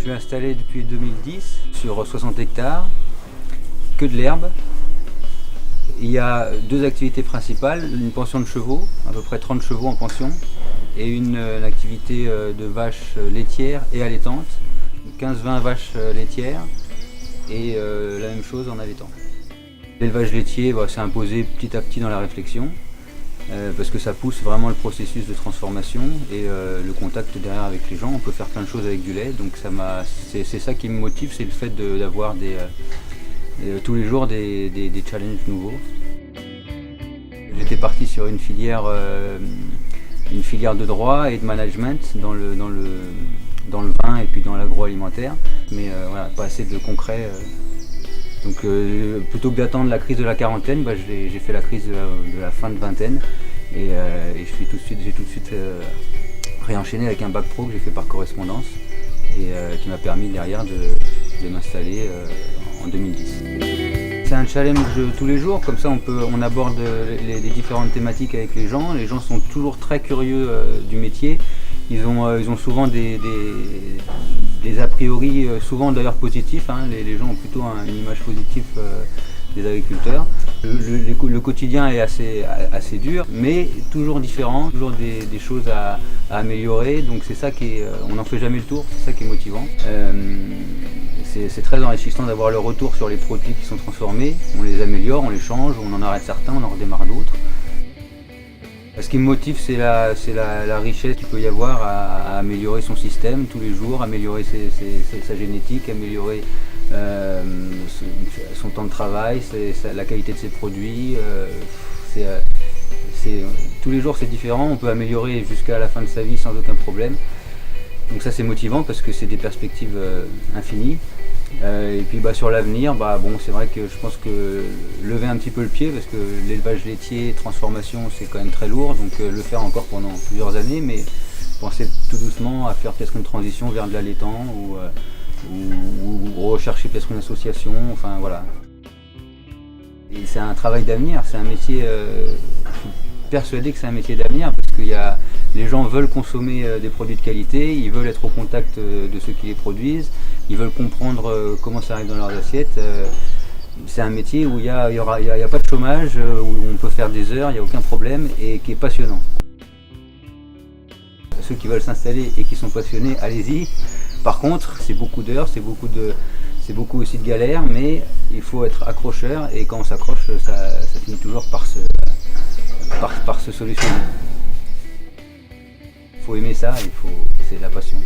suis installé depuis 2010 sur 60 hectares, que de l'herbe. Il y a deux activités principales, une pension de chevaux, à peu près 30 chevaux en pension, et une activité de vaches laitières et allaitantes, 15-20 vaches laitières et la même chose en allaitant. L'élevage laitier s'est imposé petit à petit dans la réflexion, parce que ça pousse vraiment le processus de transformation et le contact derrière avec les gens. On peut faire plein de choses avec du lait, donc c'est ça qui me motive, c'est le fait d'avoir tous les jours des challenges nouveaux. J'étais parti sur une filière de droit et de management dans le vin et puis dans l'agroalimentaire, mais voilà, pas assez de concret. Donc plutôt que d'attendre la crise de la quarantaine, j'ai fait la crise de la fin de vingtaine et j'ai tout de suite réenchaîné avec un bac pro que j'ai fait par correspondance et qui m'a permis derrière de m'installer en 2010. C'est un challenge tous les jours, comme ça on aborde les différentes thématiques avec les gens. Les gens sont toujours très curieux du métier. Ils ont souvent des a priori, souvent d'ailleurs positifs, hein. Les gens ont plutôt une image positive des agriculteurs. Le quotidien est assez dur, mais toujours différent, toujours des choses à améliorer, donc c'est ça on n'en fait jamais le tour, c'est ça qui est motivant. C'est très enrichissant d'avoir le retour sur les produits qui sont transformés, on les améliore, on les change, on en arrête certains, on en redémarre d'autres. Ce qui me motive, c'est la richesse qu'il peut y avoir à améliorer son système tous les jours, améliorer sa génétique, améliorer son temps de travail, la qualité de ses produits. Tous les jours c'est différent, on peut améliorer jusqu'à la fin de sa vie sans aucun problème. Donc ça c'est motivant parce que c'est des perspectives infinies. Et puis sur l'avenir, c'est vrai que je pense que lever un petit peu le pied, parce que l'élevage laitier, transformation, c'est quand même très lourd, donc le faire encore pendant plusieurs années, mais penser tout doucement à faire peut-être une transition vers de l'allaitant ou rechercher peut-être une association, enfin voilà. Et c'est un travail d'avenir, c'est un métier, je suis persuadé que c'est un métier d'avenir, parce que les gens veulent consommer des produits de qualité, ils veulent être au contact de ceux qui les produisent, ils veulent comprendre comment ça arrive dans leurs assiettes. C'est un métier où il n'y a pas de chômage, où on peut faire des heures, il n'y a aucun problème et qui est passionnant. Ceux qui veulent s'installer et qui sont passionnés, allez-y. Par contre, c'est beaucoup d'heures, c'est beaucoup aussi de galères, mais il faut être accrocheur et quand on s'accroche, ça finit toujours par se solutionner. Il faut aimer ça, c'est la passion.